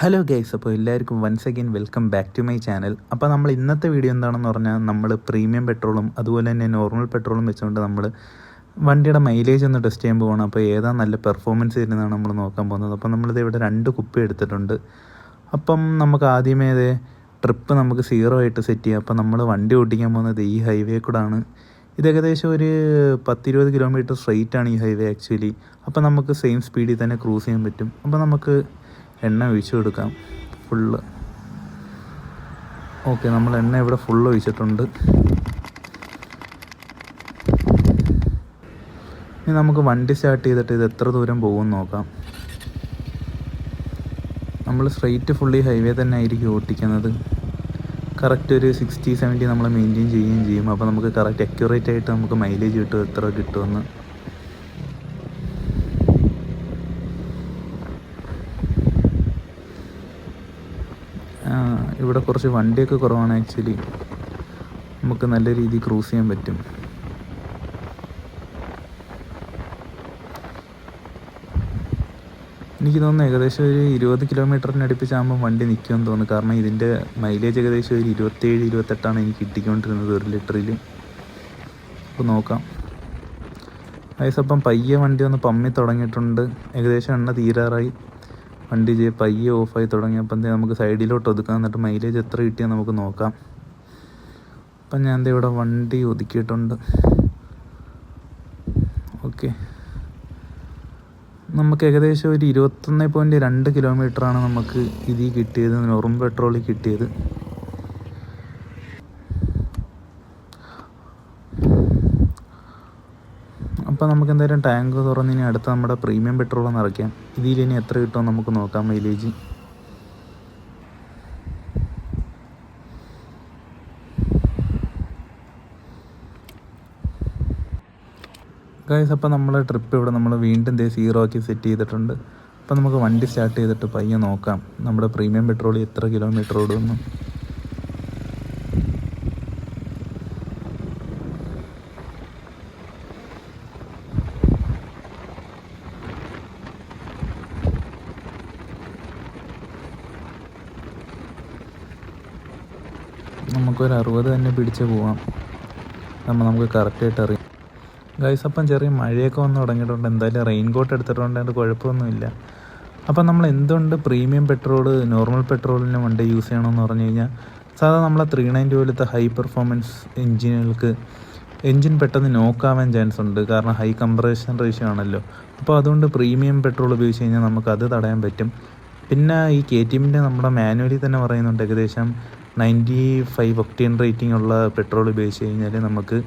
Hello guys, അപ്പോൾ എല്ലാവർക്കും once again welcome back to my channel. അപ്പോൾ നമ്മൾ ഇന്നത്തെ വീഡിയോ എന്താണെന്ന് പറഞ്ഞാൽ നമ്മൾ പ്രീമിയം പെട്രോളും അതുപോലെ തന്നെ നോർമൽ പെട്രോളും വെച്ചുകൊണ്ട് നമ്മൾ വണ്ടിയുടെ മൈലേജ് ഒന്ന് ടെസ്റ്റ് ചെയ്യാൻ പോകണം. അപ്പോൾ ഏതാ നല്ല പെർഫോമൻസ് തരുന്നതാണ് നമ്മൾ നോക്കാൻ പോകുന്നത്. അപ്പോൾ നമ്മളിത് ഇവിടെ 2 കുപ്പി എടുത്തിട്ടുണ്ട്. അപ്പം നമുക്ക് ആദ്യമേ ട്രിപ്പ് നമുക്ക് 0 ആയിട്ട് സെറ്റ് ചെയ്യാം. അപ്പോൾ നമ്മൾ വണ്ടി ഓടിക്കാൻ പോകുന്നത് ഈ ഹൈവേ കൂടാണ്. ഇത് ഏകദേശം ഒരു 10-20 കിലോമീറ്റർ സ്ട്രെയിറ്റ് ആണ് ഈ ഹൈവേ ആക്ച്വലി. അപ്പോൾ നമുക്ക് സെയിം സ്പീഡിൽ തന്നെ ക്രൂസ് ചെയ്യാൻ പറ്റും. അപ്പോൾ നമുക്ക് എണ്ണ ഒഴിച്ചു കൊടുക്കാം ഫുള്ള്. ഓക്കെ, നമ്മൾ എണ്ണ ഇവിടെ ഫുള്ള് ഒഴിച്ചിട്ടുണ്ട്. ഇനി നമുക്ക് വണ്ടി സ്റ്റാർട്ട് ചെയ്തിട്ട് ഇത് എത്ര ദൂരം പോകുമെന്ന് നോക്കാം. നമ്മൾ സ്ട്രെയിറ്റ് ഫുള്ളി ഹൈവേ തന്നെ ആയിരിക്കും ഓടിക്കുന്നത്. കറക്റ്റ് ഒരു 60-70 നമ്മൾ മെയിൻറ്റെയിൻ ചെയ്യുകയും ചെയ്യും. അപ്പോൾ നമുക്ക് കറക്റ്റ് അക്യുറേറ്റ് ആയിട്ട് നമുക്ക് മൈലേജ് കിട്ടും, എത്ര കിട്ടുമെന്ന്. ഇവിടെ കുറച്ച് വണ്ടിയൊക്കെ കുറവാണ് ആക്ച്വലി. നമുക്ക് നല്ല രീതിയിൽ ക്രൂസ് ചെയ്യാൻ പറ്റും. എനിക്ക് തോന്നുന്നു ഏകദേശം ഒരു 20 കിലോമീറ്ററിന് അടുപ്പിച്ചാകുമ്പോൾ വണ്ടി നിൽക്കുമെന്ന് തോന്നുന്നു. കാരണം ഇതിൻ്റെ മൈലേജ് ഏകദേശം ഒരു 27-28 എനിക്ക് കിട്ടിക്കൊണ്ടിരുന്നത് 1 ലിറ്ററിൽ. അപ്പോൾ നോക്കാം വയസ്സപ്പം പയ്യെ വണ്ടി ഒന്ന് പമ്മി തുടങ്ങിയിട്ടുണ്ട്. ഏകദേശം എണ്ണ തീരാറായി. വണ്ടി പയ്യെ ഓഫായി തുടങ്ങിയപ്പം നമുക്ക് സൈഡിലോട്ട് ഒതുക്കാം. എന്നിട്ട് മൈലേജ് എത്ര കിട്ടിയാൽ നമുക്ക് നോക്കാം. അപ്പം ഞാൻ ഇവിടെ വണ്ടി ഒതുക്കിയിട്ടുണ്ട്. ഓക്കെ, നമുക്ക് ഏകദേശം ഒരു 21.2 കിലോമീറ്ററാണ് നമുക്ക് ഇതിൽ കിട്ടിയത്, നോർമൽ പെട്രോളിൽ കിട്ടിയത്. അപ്പോൾ നമുക്ക് എന്തായാലും ടാങ്ക് തുറന്ന് ഇനി അടുത്ത നമ്മുടെ പ്രീമിയം പെട്രോൾ നിറയ്ക്കാം. ഇതിൽ ഇനി എത്ര കിട്ടുമെന്ന് നമുക്ക് നോക്കാം മൈലേജ്. ഗൈസ്, അപ്പോൾ നമ്മളെ ട്രിപ്പ് ഇവിടെ നമ്മൾ വീണ്ടും 0 ആക്കി സെറ്റ് ചെയ്തിട്ടുണ്ട്. അപ്പോൾ നമുക്ക് വണ്ടി സ്റ്റാർട്ട് ചെയ്തിട്ട് പയ്യെ നോക്കാം നമ്മുടെ പ്രീമിയം പെട്രോൾ എത്ര കിലോമീറ്റർ ഓടുമെന്ന്. നമുക്കൊരു 60 തന്നെ പിടിച്ച് പോവാം. നമുക്ക് കറക്റ്റായിട്ട് അറിയാം. ഗൈസ്, അപ്പം ചെറിയ മഴയൊക്കെ വന്ന് തുടങ്ങിയിട്ടുണ്ട്. എന്തായാലും റെയിൻ കോട്ട് എടുത്തിട്ടുണ്ട്, അത് കുഴപ്പമൊന്നുമില്ല. അപ്പം നമ്മൾ എന്തുകൊണ്ട് പ്രീമിയം പെട്രോൾ നോർമൽ പെട്രോളിന് വണ്ടി യൂസ് ചെയ്യണമെന്ന് പറഞ്ഞു കഴിഞ്ഞാൽ, സാധാരണ നമ്മളെ 390 പോലത്തെ ഹൈ പെർഫോമൻസ് എൻജിനുകൾക്ക് എൻജിൻ പെട്ടെന്ന് നോക്കാവാൻ ചാൻസ് ഉണ്ട്. കാരണം ഹൈ കംപ്രഷൻ റേഷ്യോ ആണല്ലോ. അപ്പോൾ അതുകൊണ്ട് പ്രീമിയം പെട്രോൾ ഉപയോഗിച്ച് കഴിഞ്ഞാൽ നമുക്ക് അത് തടയാൻ പറ്റും. പിന്നെ ഈ KTMൻ്റെ നമ്മുടെ മാനുവലിൽ തന്നെ പറയുന്നുണ്ട് ഏകദേശം 95 ഒക്ടേൻ റേറ്റിംഗ് ഉള്ള പെട്രോൾ ഉപയോഗിച്ച് കഴിഞ്ഞാൽ നമുക്ക്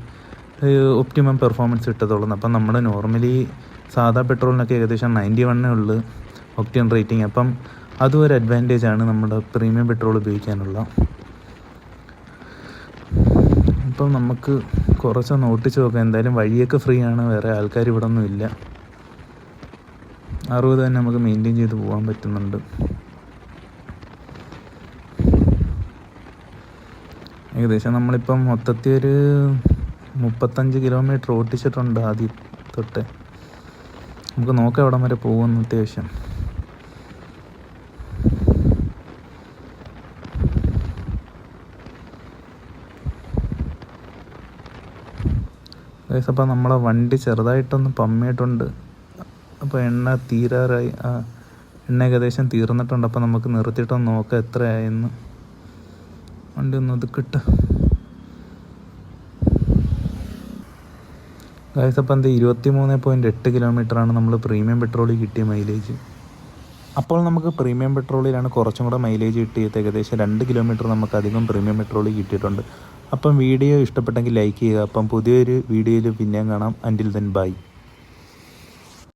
ഒപ്റ്റിമം പെർഫോമൻസ് കിട്ടത്തുള്ളൂ. അപ്പം നമ്മൾ നോർമലി സാധാ പെട്രോളിനൊക്കെ ഏകദേശം 91 ഉള്ളു ഒക്ടേൻ റേറ്റിംഗ്. അപ്പം അതും ഒരു അഡ്വാൻറ്റേജ് ആണ് നമ്മുടെ പ്രീമിയം പെട്രോൾ ഉപയോഗിക്കാനുള്ള. അപ്പം നമുക്ക് കുറച്ചൊന്ന് ഓട്ടിച്ച് നോക്കാം. എന്തായാലും വഴിയൊക്കെ ഫ്രീ ആണ്, വേറെ ആൾക്കാർ ഇവിടെ ഒന്നും ഇല്ല. 60 തന്നെ നമുക്ക് മെയിൻറ്റെയിൻ ചെയ്ത് പോകാൻ പറ്റുന്നുണ്ട്. ഏകദേശം നമ്മളിപ്പം മൊത്തത്തിൽ ഒരു 35 കിലോമീറ്റർ ഓട്ടിച്ചിട്ടുണ്ട് ആദ്യം തൊട്ട്. നമുക്ക് നോക്കാം എവിടം വരെ പോകുമെന്ന് അത്യാവശ്യം. അപ്പം നമ്മളെ വണ്ടി ചെറുതായിട്ടൊന്ന് പമ്മിയിട്ടുണ്ട്. അപ്പോൾ എണ്ണ തീരാറായി. എണ്ണ ഏകദേശം തീർന്നിട്ടുണ്ട്. അപ്പോൾ നമുക്ക് നിർത്തിയിട്ടൊന്ന് നോക്കാം എത്രയായെന്ന്. വണ്ടി ഒന്ന് ഒതുക്കിട്ട് ഗൈസ്, അപ്പം 23.8 കിലോമീറ്ററാണ് നമ്മൾ പ്രീമിയം പെട്രോളിൽ കിട്ടിയ മൈലേജ്. അപ്പോൾ നമുക്ക് പ്രീമിയം പെട്രോളിലാണ് കുറച്ചും കൂടെ മൈലേജ് കിട്ടിയത്. ഏകദേശം 2 കിലോമീറ്റർ നമുക്ക് അധികം പ്രീമിയം പെട്രോളിൽ കിട്ടിയിട്ടുണ്ട്. അപ്പം വീഡിയോ ഇഷ്ടപ്പെട്ടെങ്കിൽ ലൈക്ക് ചെയ്യുക. അപ്പം പുതിയൊരു വീഡിയോയിൽ പിന്നെയും കാണാം. അൻറ്റിൽ ദെൻ ബൈ.